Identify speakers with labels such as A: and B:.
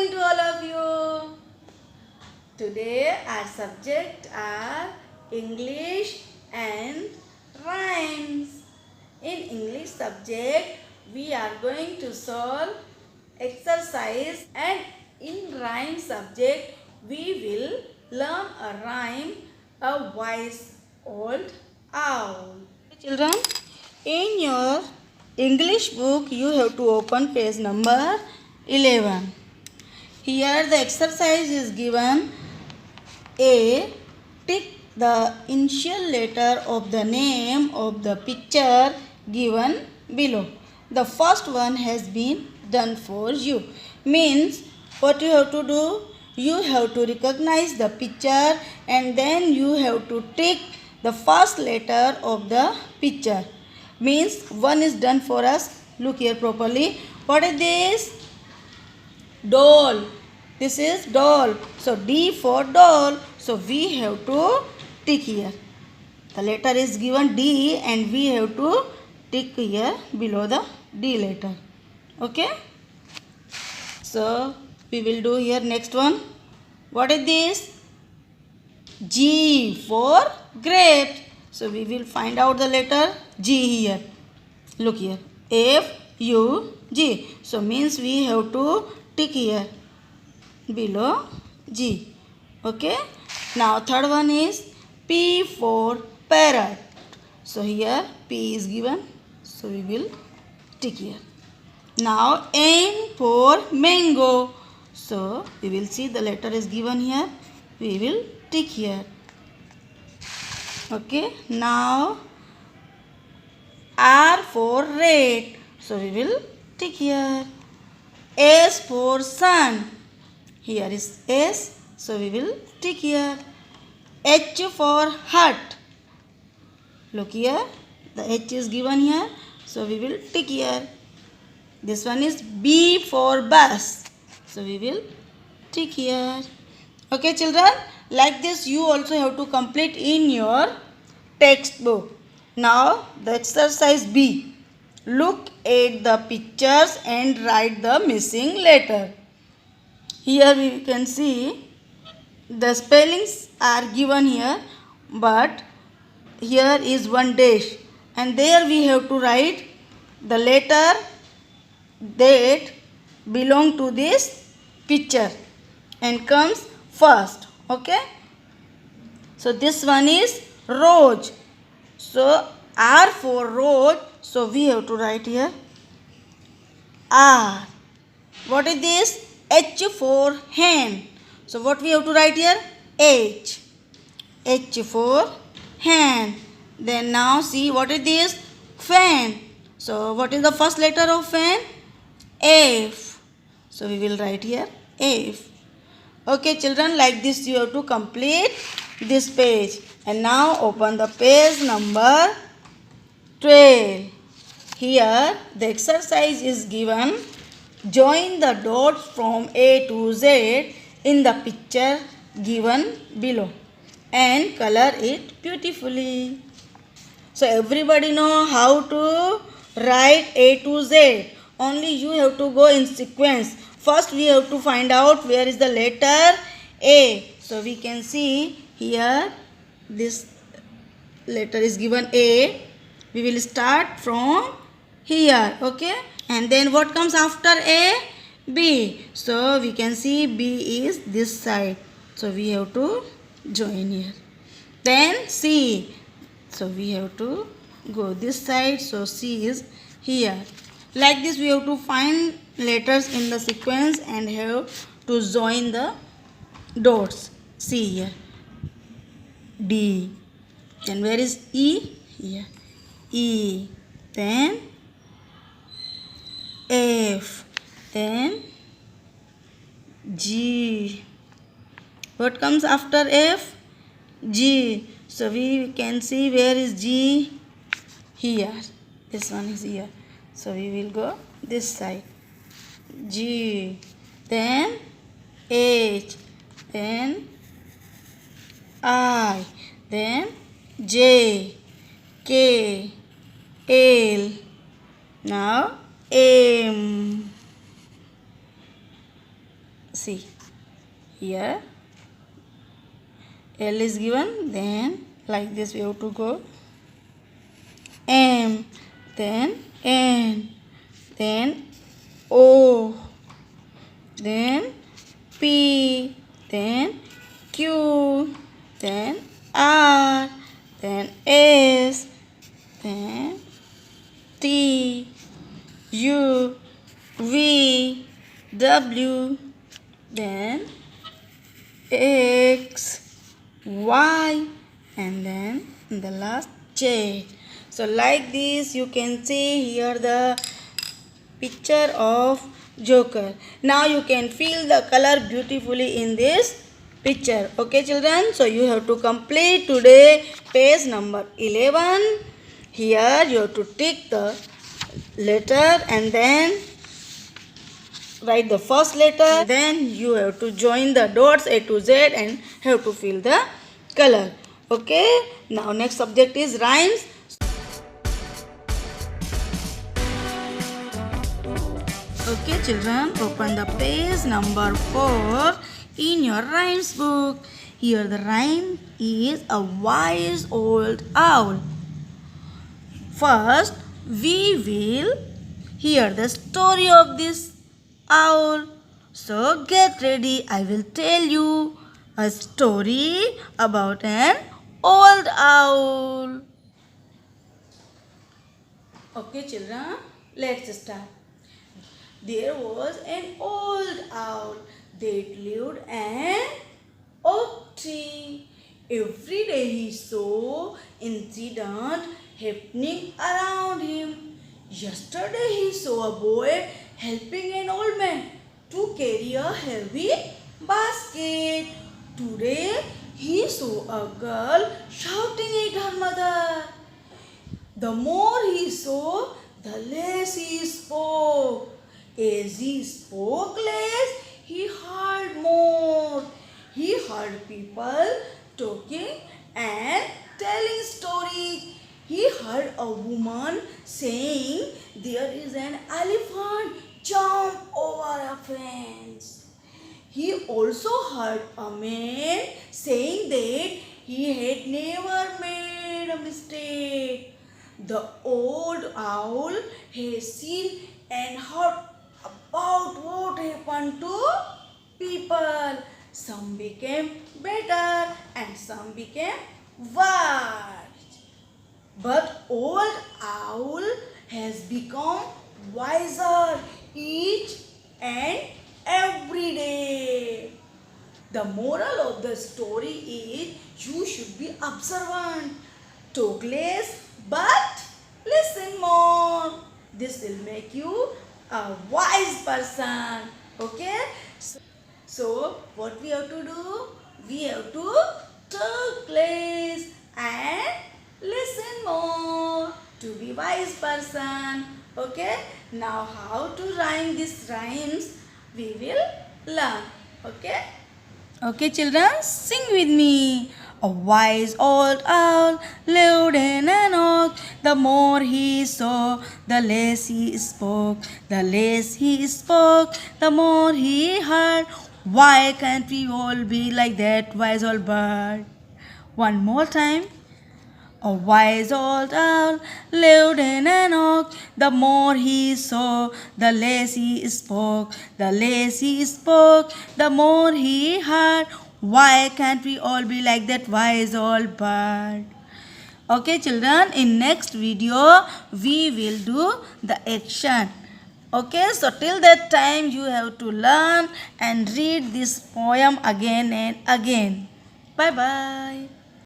A: morning to all of you. Today our subject are English and rhymes. In English subject we are going to solve exercise, and in rhyme subject we will learn a rhyme, a wise old owl. Children, in your English book you have to open page number 11. Here the exercise is given. A. Tick the initial letter of the name of the picture given below. The first one has been done for you. Means what you have to do? You have to recognize the picture and then you have to tick the first letter of the picture. Means one is done for us. Look here properly. What is this? Doll. This is doll. So D for doll. So we have to tick here. The letter is given D and we have to tick here below the D letter. Okay. So we will do here next one. What is this? G for grape. So we will find out the letter G here. Look here. F U G. So means we have to tick here below G. Okay. Now third one is P for parrot. So here P is given. So we will tick here. Now N for mango. So we will see the letter is given here. We will tick here. Okay. Now R for red. So we will tick here. S for sun. Here is S. So we will tick here. H for hut. Look here. The H is given here. So we will tick here. This one is B for bus. So we will tick here. Okay children. Like this you also have to complete in your textbook. Now the exercise B. Look at the pictures and write the missing letter. Here we can see the spellings are given here, but here is one dash and there we have to write the letter that belong to this picture and comes first. Okay. So this one is rose. So R for rose. So we have to write here R. What is this? H for hen. So what we have to write here? H. H for hen. Then now see what is this? Fan. So what is the first letter of fan? F. So we will write here F. Okay children, like this you have to complete this page. And now open the page number 12. Here the exercise is given. Join the dots from A to Z in the picture given below and color it beautifully. So everybody know how to write A to Z. Only you have to go in sequence. First we have to find out where is the letter A. So we can see here this letter is given A. We will start from here. Okay. And then what comes after A? B. So we can see B is this side. So we have to join here. Then C. So we have to go this side. So C is here. Like this we have to find letters in the sequence and have to join the dots. C here. D. Then where is E? Here. E. Then F. Then G. What comes after F? G. So we can see where is G? Here. This one is here. So we will go this side. G. Then H. Then I. Then J. K. L. Now M. See here L is given, then like this we have to go. M, then N, then O, then P, then Q, then R, then S, then T, U, V, W, then X, Y, and then the last J. So like this you can see here the picture of Joker. Now you can feel the color beautifully in this picture. Okay children, so you have to complete today page number 11. Here you have to tick the letter and then write the first letter. Then you have to join the dots A to Z and have to fill the color. Okay, now next subject is rhymes. Okay children, open the page number 4 in your rhymes book. Here the rhyme is a wise old owl. First we will hear the story of this owl. So get ready, I will tell you a story about an old owl. Okay children, let's start. There was an old owl that lived an oak tree. Every day he saw incident happening around him. Yesterday he saw a boy helping an old man to carry a heavy basket. Today he saw a girl shouting at her mother. The more he saw, the less he spoke. As he spoke less, he heard more. He heard people talking and telling stories. He heard a woman saying, "There is an elephant jump over a fence." He also heard a man saying that he had never made a mistake. The old owl has seen and heard about what happened to people. Some became better and some became worse. But old owl has become wiser each and every day. The moral of the story is you should be observant. Talk less but listen more. This will make you a wise person. Okay? So what we have to do? We have to talk less and listen more to be wise person. Okay? Now how to rhyme these rhymes we will learn. Okay? Okay children, sing with me. A wise old owl lived in an oak. The more he saw, the less he spoke. The less he spoke, the more he heard. Why can't we all be like that wise old bird? One more time. A wise old owl lived in an oak. The more he saw, the less he spoke. The less he spoke, the more he heard. Why can't we all be like that wise old bird? Okay children, in next video we will do the action. Okay, so till that time you have to learn and read this poem again and again. Bye bye.